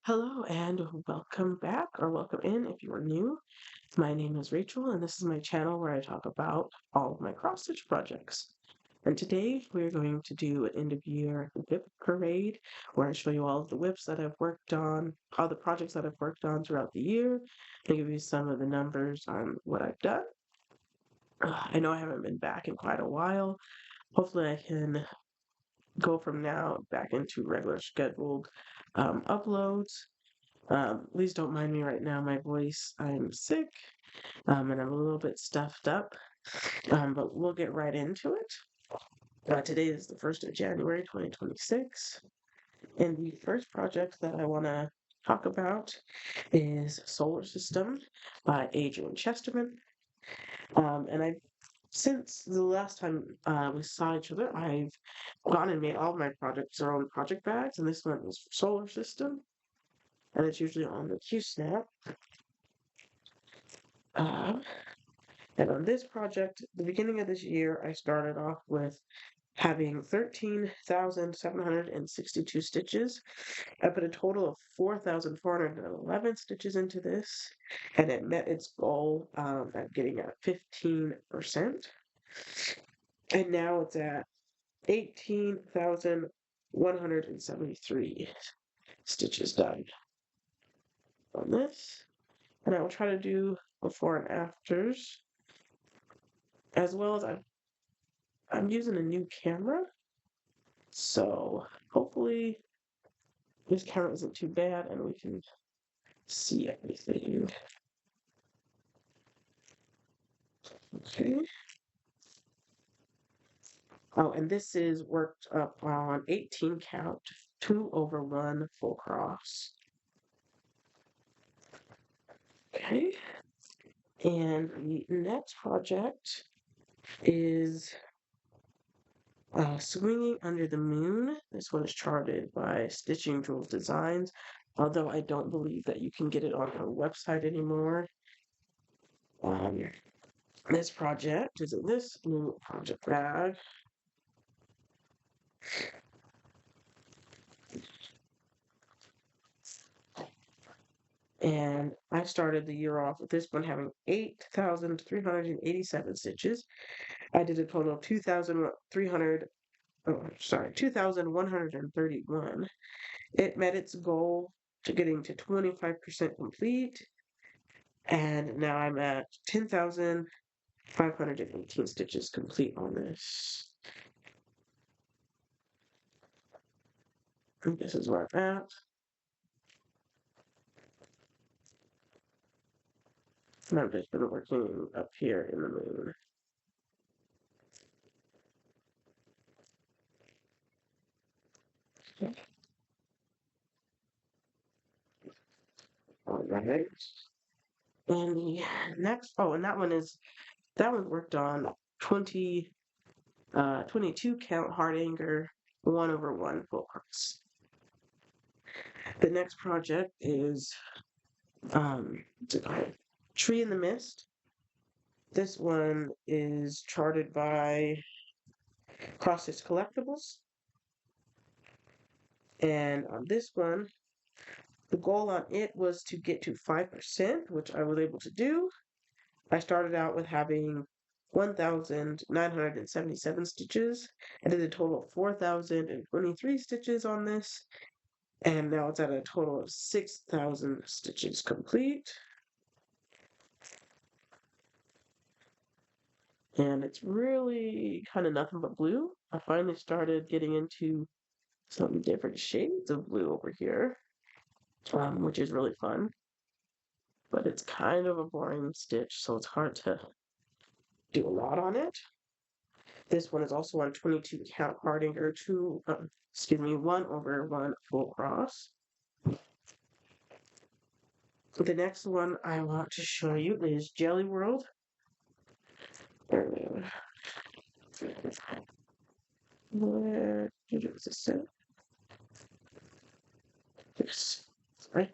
Hello and welcome back or welcome in if you are new. My name is Rachel and this is my channel where I talk about all of my cross stitch projects. And today we're going to do an end of year WIP parade where I show you all of the WIPs that I've worked on, all the projects that I've worked on throughout the year, and give you some of the numbers on what I've done. I know I haven't been back in quite a while. Hopefully I can go from now back into regular scheduled uploads. Please don't mind me right now, my voice. I'm sick, and I'm a little bit stuffed up, but we'll get right into it. Today is the 1st of January, 2026, and the first project that I want to talk about is Solar System by Adrian Chesterman. And since the last time we saw each other, I've gone and made all of my projects their own project bags, and this one is for Solar System, and it's usually on the Q-Snap. Uh, And on this project, the beginning of this year, I started off with having 13,762 stitches. I put a total of 4,411 stitches into this, and it met its goal at getting at 15%. And now it's at 18,173 stitches done on this. And I will try to do before and afters, as well as I'm using a new camera. So hopefully this camera isn't too bad and we can see everything. Okay. Oh, and this is worked up on 18 count, 2/1 full cross. Okay. And the next project is Swinging Under the Moon. This one is charted by Stitching Jules Designs, although I don't believe that you can get it on her website anymore. This project is in this new project bag. And I started the year off with this one having 8,387 stitches. I did a total of 2,131. It met its goal to getting to 25% complete. And now I'm at 10,518 stitches complete on this. And this is where I'm at. And I've just been working up here in the moon. All right. And the next, and that one worked on 22 count hard anchor, 1/1 full cross. The next project is what's it called? Tree in the Mist. This one is charted by Cross Stitch Collectibles. And on this one, the goal on it was to get to 5%, which I was able to do. I started out with having 1,977 stitches. I did a total of 4,023 stitches on this, and now it's at a total of 6,000 stitches complete. And it's really kind of nothing but blue. I finally started getting into some different shades of blue over here, which is really fun. But it's kind of a boring stitch, so it's hard to do a lot on it. This one is also on 22 count hard anchor, 1/1 full cross. The next one I want to show you is Jelly World. Where is this? Yes. Sorry.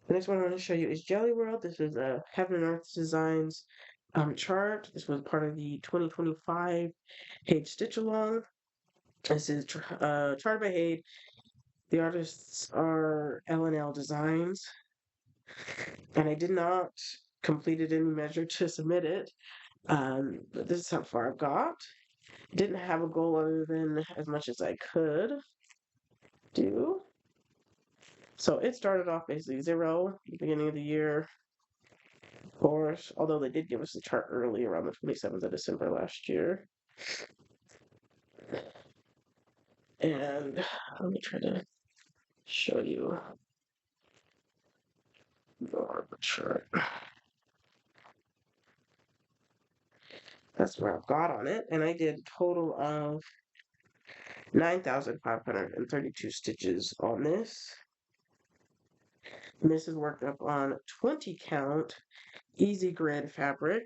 The next one I want to show you is Jelly World. This is a Heaven and Earth Designs chart. This was part of the 2025 Hade Stitch Along. This is charted by Hade. The artists are L&L original designs, and I did not completed any measure to submit it. But this is how far I've got. Didn't have a goal other than as much as I could do. So it started off basically 0 at the beginning of the year, of course, although they did give us the chart early around the 27th of December last year. And let me try to show you more of the chart. That's where I've got on it. And I did a total of 9,532 stitches on this. And this is worked up on 20 count easy grid fabric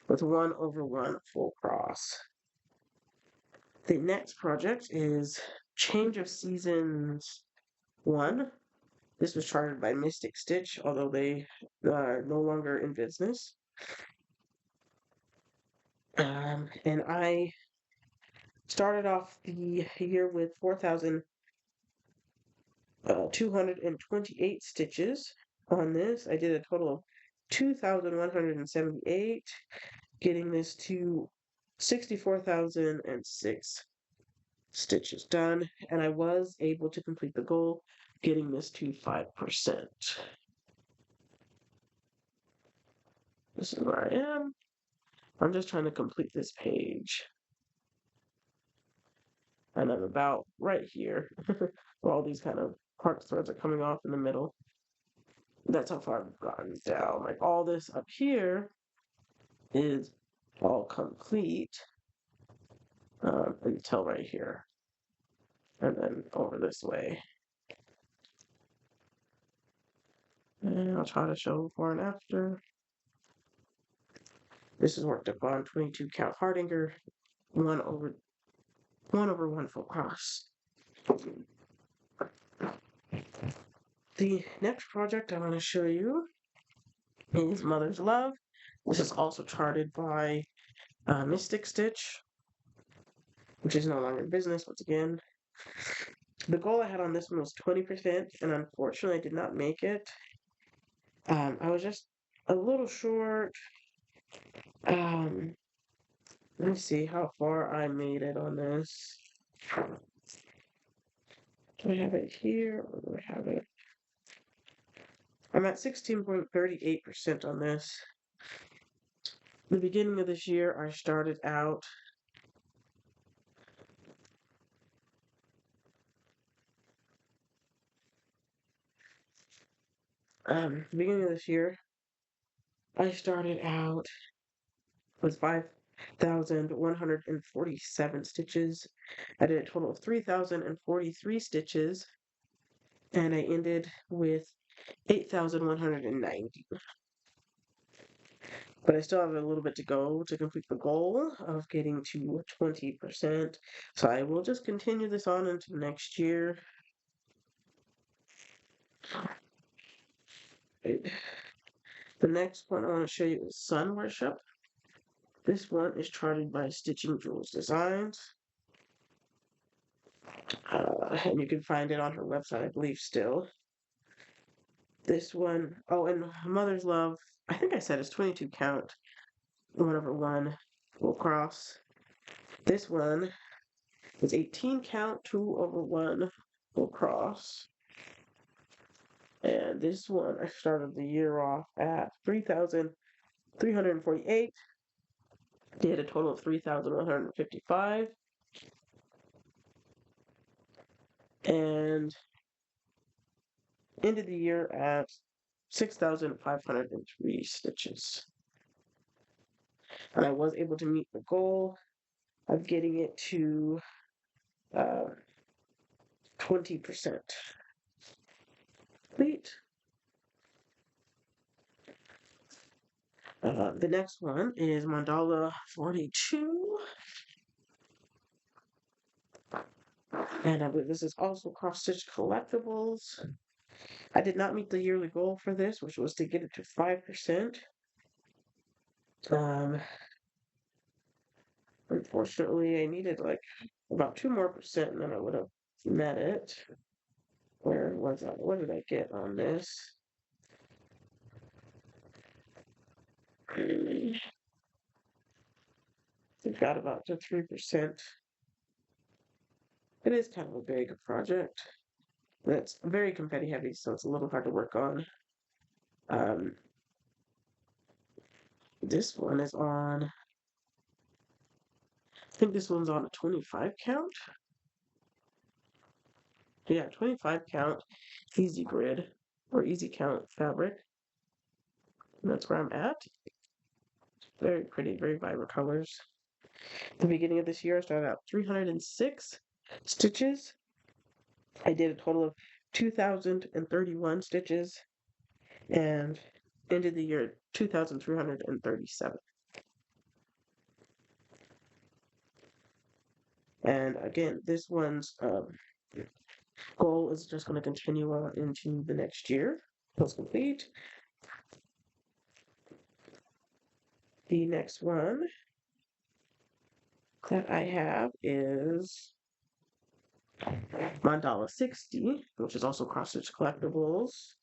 with 1/1 full cross. The next project is Change of Seasons 1. This was charted by Mystic Stitch, although they are no longer in business. And I started off the year with 4,228 stitches on this. I did a total of 2,178, getting this to 64,006 stitches done, and I was able to complete the goal, getting this to 5%. This is where I am. I'm just trying to complete this page. And I'm about right here, where all these kind of heart threads are coming off in the middle. That's how far I've gotten down. Like all this up here is all complete until right here. And then over this way. And I'll try to show before and after. This is worked up on 22 count Hardinger, 1/1 full cross. The next project I want to show you is Mother's Love. This is also charted by Mystic Stitch, which is no longer in business once again. The goal I had on this one was 20%, and unfortunately I did not make it. I was just a little short. Let me see how far I made it on this. Do I have it here, or do I have it? I'm at 16.38% on this. The beginning of this year, I started out the beginning of this year, I started out with 5,147 stitches. I did a total of 3,043 stitches, and I ended with 8,190. But I still have a little bit to go to complete the goal of getting to 20%. So I will just continue this on into next year. The next one I want to show you is Sun Worship. This one is charted by Stitching Jules Designs. And you can find it on her website, I believe, still. This one, oh, and Mother's Love, I think I said it's 22 count, 1/1 full cross. This one is 18 count, 2/1 full cross. And this one, I started the year off at 3,348. Did a total of 3,155. And ended the year at 6,503 stitches. And I was able to meet the goal of getting it to 20% complete. The next one is Mandala 42. And I believe this is also cross-stitch collectibles. I did not meet the yearly goal for this, which was to get it to 5%. Unfortunately, I needed like about 2% more, and then I would have met it. Where was I? What did I get on this? I got about to 3%. It is kind of a big project. That's very confetti heavy, so it's a little hard to work on. Um, this one is on, I think this one's on a 25 count. Yeah, 25 count easy grid or easy count fabric. And that's where I'm at. Very pretty, very vibrant colors. At the beginning of this year, I started out 306 stitches. I did a total of 2,031 stitches and ended the year at 2,337. And again, this one's goal is just going to continue on into the next year. It's complete. The next one that I have is Mandala 60, which is also cross stitch collectibles.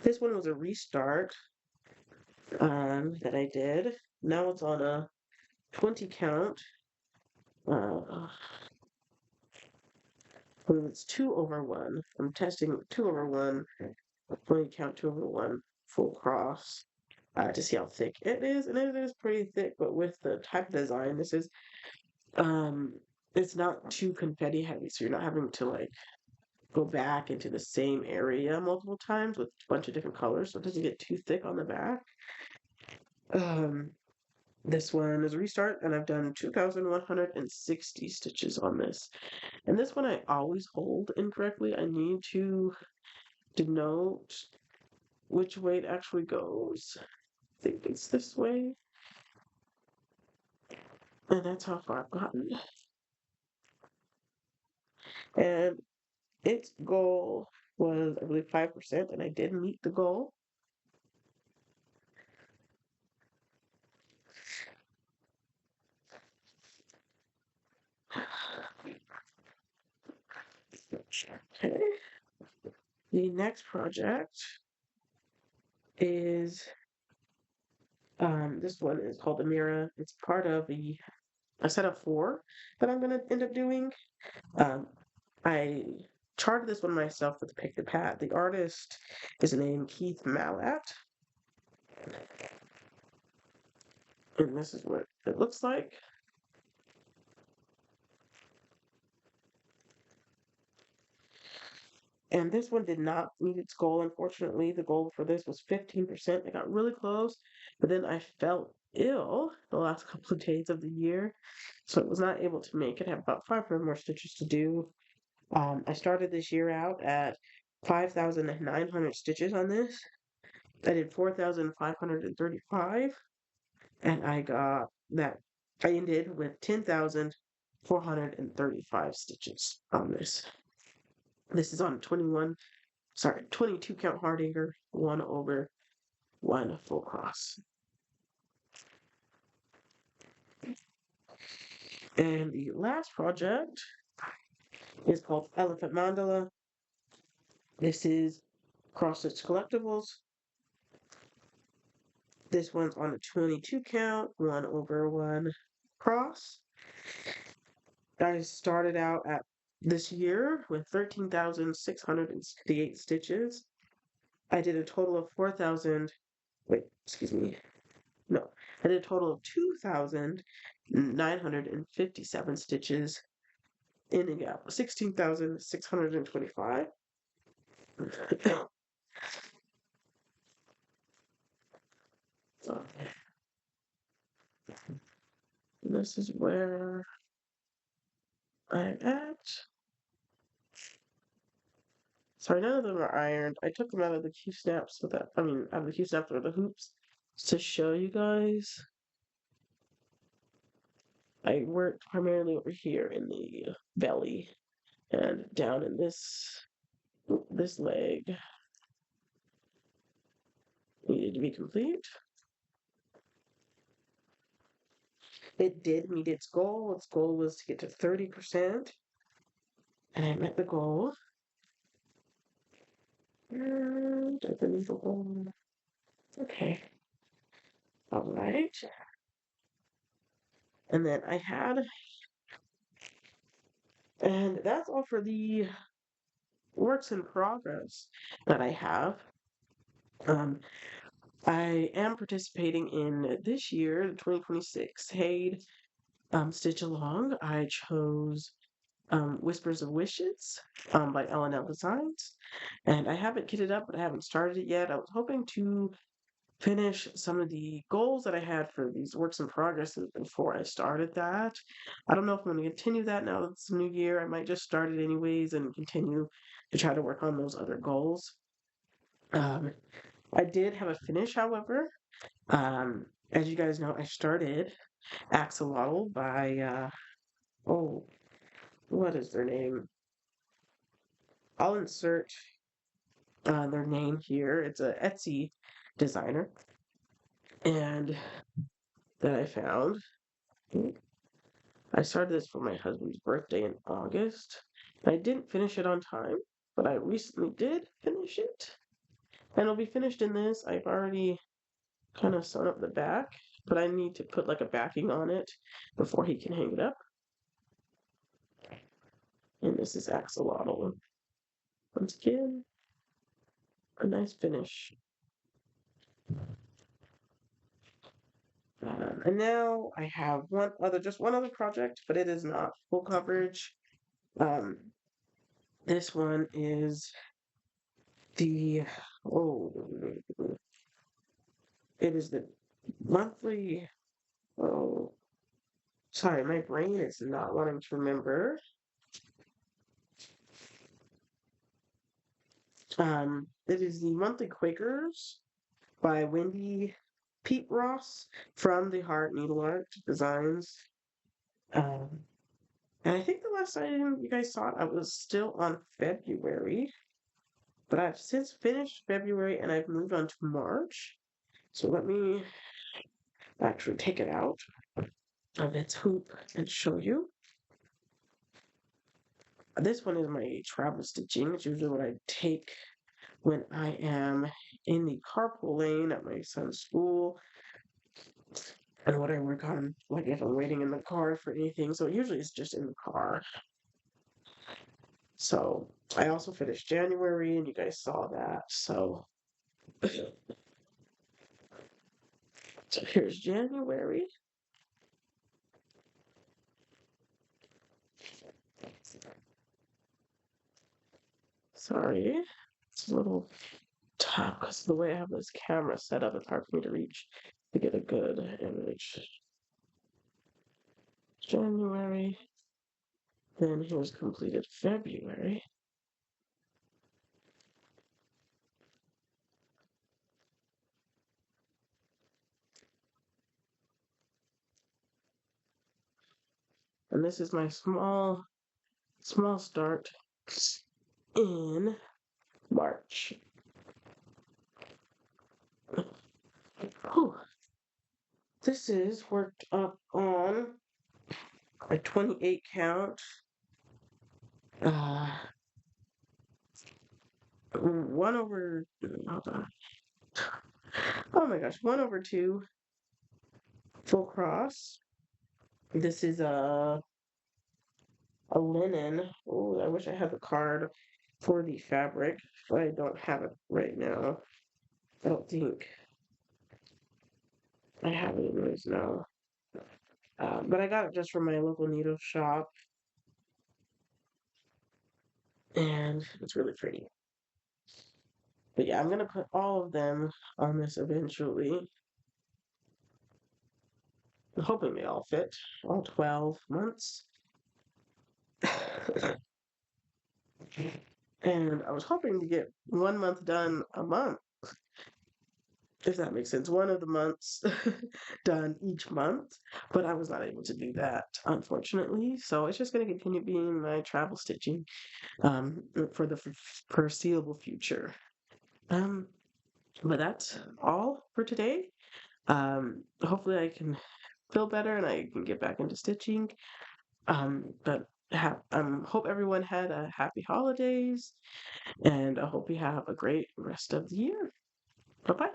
This one was a restart that I did. Now it's on a 20 count. I believe it's 2/1. I'm testing 2/1, 20 count 2/1 full cross to see how thick it is. And it is pretty thick, but with the type of design, this is it's not too confetti heavy, so you're not having to like go back into the same area multiple times with a bunch of different colors, so it doesn't get too thick on the back. This one is a restart, and I've done 2,160 stitches on this. And this one I always hold incorrectly. I need to denote which way it actually goes. I think it's this way. And that's how far I've gotten. And its goal was, I believe, 5%, and I did meet the goal. Okay. The next project is this one is called Amira. It's part of a set of 4 that I'm gonna end up doing. I charted this one myself with Pick the Pat. The artist is named Keith Mallett. And this is what it looks like. And this one did not meet its goal, unfortunately. The goal for this was 15%. I got really close, but then I felt ill the last couple of days of the year, so I was not able to make it. I have about 500 more stitches to do. I started this year out at 5,900 stitches on this. I did 4,535, and I got that. I ended with 10,435 stitches on this. This is on 22 count Hardanger, 1/1 full cross. And the last project is called Elephant Mandala. This is cross stitch collectibles. This one's on a 22 count, 1/1 cross. I started out at this year with 13,668 stitches. I did a total of 4,000, wait, excuse me. No, I did a total of 2,957 stitches, ending up 16,625. This is where I'm at. Sorry, none of them are ironed. I took them out of the Q snaps out of the Q snaps or the hoops to show you guys. I worked primarily over here in the belly and down in this leg needed to be complete. It did meet its goal. Its goal was to get to 30%. and I met the goal. And I believe the goal. Okay. All right. And then I had, and that's all for the works in progress that I have. Um, I am participating in this year, the 2026 Hayed Stitch Along. I chose Whispers of Wishes by L&L Designs. And I haven't kitted up, but I haven't started it yet. I was hoping to finish some of the goals that I had for these works in progress before I started that. I don't know if I'm going to continue that now that it's a new year. I might just start it anyways and continue to try to work on those other goals. Um, I did have a finish, however. As you guys know, I started Axolotl by, oh, what is their name? I'll insert their name here. It's a Etsy designer, and that I found. I started this for my husband's birthday in August. I didn't finish it on time, but I recently did finish it. And it'll be finished in this. I've already kind of sewn up the back, but I need to put like a backing on it before he can hang it up. And this is Axolotl. Once again, a nice finish. And now I have just one other project, but it is not full coverage. Um, this one is the, oh, it is the monthly, oh, sorry, my brain is not wanting to remember. It is the monthly Quakers by Wendy Pete Ross from the Heart Needle Art Designs. Um, and I think the last time you guys saw it, I was still on February, but I've since finished February and I've moved on to March. So let me actually take it out of its hoop and show you. This one is my travel stitching. It's usually what I take when I am in the carpool lane at my son's school and what I work on, like if I'm waiting in the car for anything. So usually it's just in the car. So I also finished January and you guys saw that. So, so here's January. Sorry, it's a little tough because the way I have this camera set up, it's hard for me to reach to get a good image. January. Then here's completed February. And this is my small start in March. Whew. This is worked up on a 28 count. 1/, hold on. Oh my gosh, 1/2 full cross. This is a linen. Oh, I wish I had the card for the fabric, but I don't have it right now. I don't think I have it anyways now. But I got it just from my local needle shop, and it's really pretty. But yeah, I'm gonna put all of them on this eventually. I'm hoping they all fit, all 12 months. And I was hoping to get 1 month done a month, if that makes sense. One of the months done each month, but I was not able to do that, unfortunately. So it's just going to continue being my travel stitching for the foreseeable future. But that's all for today. Hopefully I can feel better and I can get back into stitching. But hope everyone had a happy holidays, and I hope you have a great rest of the year. Bye bye.